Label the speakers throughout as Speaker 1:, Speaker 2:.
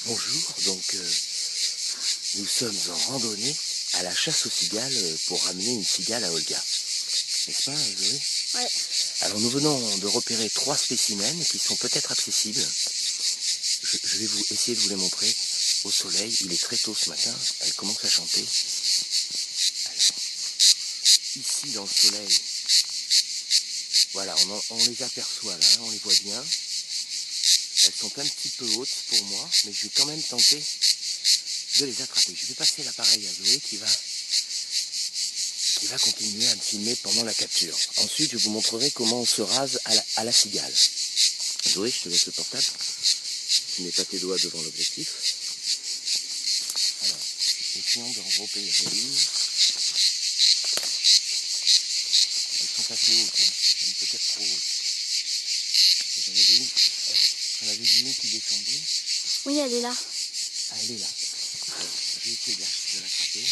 Speaker 1: Bonjour, nous sommes en randonnée à la chasse aux cigales pour ramener une cigale à Olga. N'est-ce pas, Zoé?
Speaker 2: Ouais.
Speaker 1: Alors nous venons de repérer 3 spécimens qui sont peut-être accessibles. Je vais essayer de vous les montrer au soleil. Il est très tôt ce matin, elle commence à chanter. Alors, ici dans le soleil, voilà, on les aperçoit là, on les voit bien. Elles sont un petit peu hautes pour moi, mais je vais quand même tenter de les attraper. Je vais passer l'appareil à Zoé qui va continuer à me filmer pendant la capture. Ensuite, je vous montrerai comment on se rase à la cigale. Zoé, je te laisse le portable. Tu mets pas tes doigts devant l'objectif. Alors, essayons de repérer une. Elles sont assez hautes, hein. Même peut-être trop hautes. J'en avais vu une qui descendait.
Speaker 2: Oui, elle est là.
Speaker 1: Ah, elle est là. Alors, je vais essayer de l'attraper.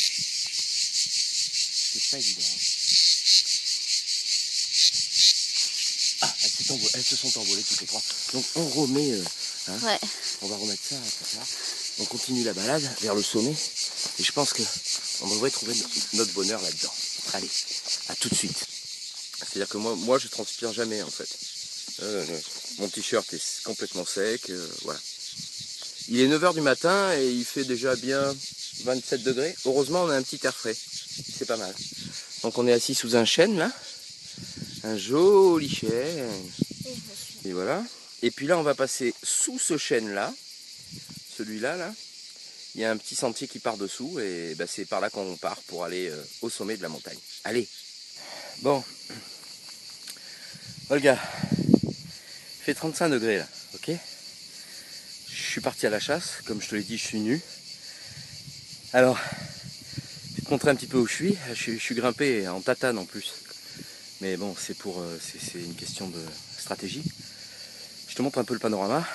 Speaker 1: C'est pas évident. Hein. Ah, elles se sont envolées toutes les 3. Donc on remet,
Speaker 2: Ouais.
Speaker 1: On va remettre ça comme ça. On continue la balade vers le sommet. Et je pense qu'on devrait trouver notre bonheur là-dedans. Allez, à tout de suite. C'est-à-dire que moi je transpire jamais en fait. Mon t-shirt est complètement sec. Voilà. Il est 9 h du matin et il fait déjà bien 27 degrés. Heureusement on a un petit air frais. C'est pas mal. Donc on est assis sous un chêne là. Un joli chêne. Et voilà. Et puis là on va passer sous ce chêne là. Celui-là là. Il y a un petit sentier qui part dessous et c'est par là qu'on part pour aller au sommet de la montagne. Allez. Bon. Olga. Il fait 35 degrés là. Ok. Je suis parti à la chasse. Comme je te l'ai dit, je suis nu. Alors, je vais te montrer un petit peu où je suis. Je suis grimpé en tatane en plus. Mais bon, c'est une question de stratégie. Je te montre un peu le panorama.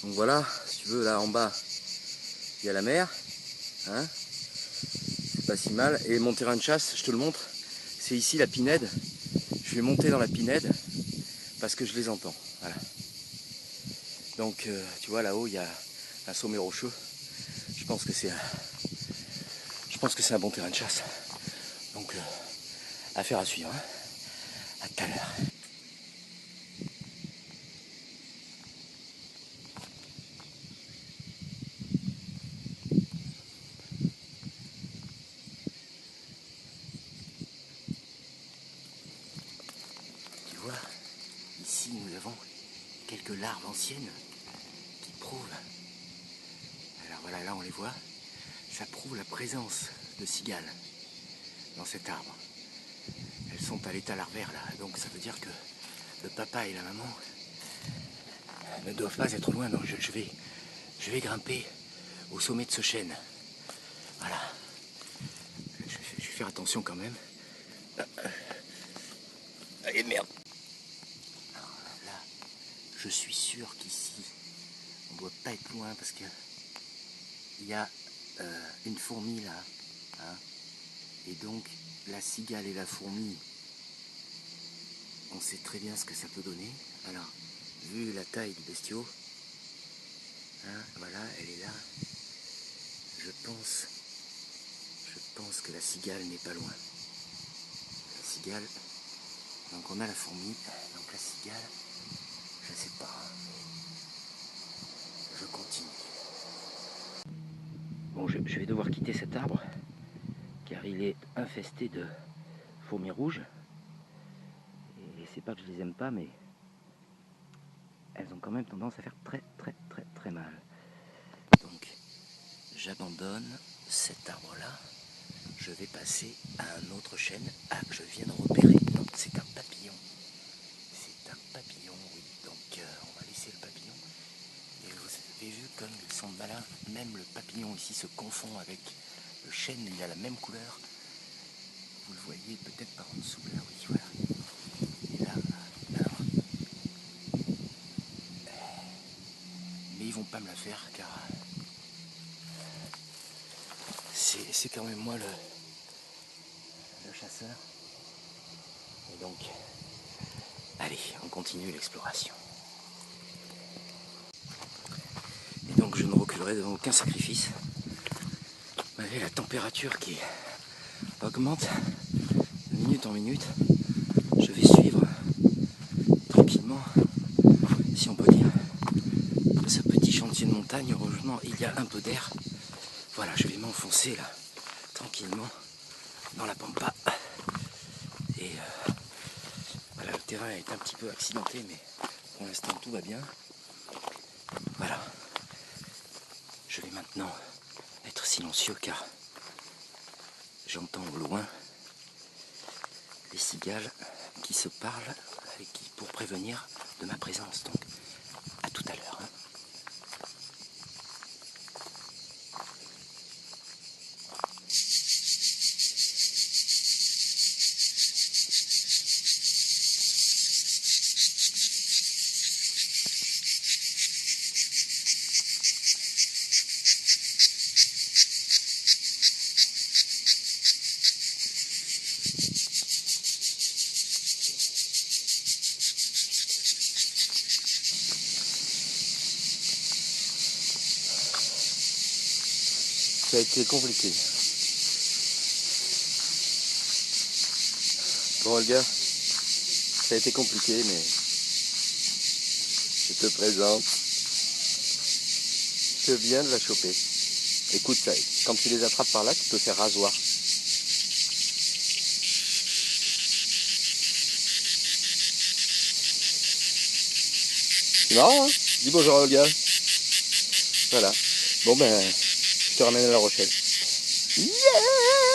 Speaker 1: Donc voilà, si tu veux, là en bas, il y a la mer. Hein, c'est pas si mal. Et mon terrain de chasse, je te le montre, c'est ici la pinède. Je vais monter dans la pinède parce que je les entends. Voilà. Donc, tu vois, là-haut, il y a un sommet rocheux. Je pense que c'est un bon terrain de chasse. Donc, affaire à suivre. Hein. À tout à l'heure. Tu vois, ici, nous avons quelques larves anciennes qui prouvent. Alors voilà, là, on les voit. Ça prouve la présence de cigales dans cet arbre. Elles sont à l'état larvaire là, donc ça veut dire que le papa et la maman ne doivent pas être loin. Donc je vais grimper au sommet de ce chêne. Voilà. Je vais faire attention quand même. Allez, merde. Alors là, je suis sûr qu'ici, on ne doit pas être loin parce que il y a une fourmi là. Hein, et donc, la cigale et la fourmi, on sait très bien ce que ça peut donner. Alors, vu la taille du bestiau, hein, voilà, elle est là. Je pense que la cigale n'est pas loin. La cigale, donc on a la fourmi, donc la cigale, je sais pas. Je continue. Bon, je vais devoir quitter cet arbre, car il est infesté de fourmis rouges. Et c'est pas que je les aime pas, mais elles ont quand même tendance à faire très mal. Donc, j'abandonne cet arbre-là. Je vais passer à un autre chêne. Ah, je viens de repérer. Non, c'est un papillon. C'est un papillon, oui. Donc, on va laisser le papillon. Et vous avez vu comme ils sont malins. Même le papillon ici se confond avec le chêne. Il a la même couleur. Vous le voyez peut-être par en dessous. Là, oui, voilà. Et là, alors. Mais ils vont pas me la faire car c'est quand même moi le chasseur. Et donc, allez, on continue l'exploration. Et donc je ne reculerai devant aucun sacrifice. Malgré la température qui augmente de minute en minute, je vais suivre tranquillement, si on peut dire, ce petit chantier de montagne. Heureusement, il y a un peu d'air. Voilà, je vais m'enfoncer là, tranquillement, dans la pampa. Et voilà, le terrain est un petit peu accidenté, mais pour l'instant tout va bien. Voilà. Je vais maintenant être silencieux car j'entends au loin les cigales qui se parlent et qui pour prévenir de ma présence. Donc, à tout à l'heure. Ça a été compliqué. Bon Olga, ça a été compliqué, mais je te présente. Je viens de la choper. Écoute, ça, quand tu les attrapes par là, tu peux faire rasoir. C'est marrant, hein? Dis bonjour à Olga. Voilà. Bon ben, je te ramène à La Rochelle. Yeah!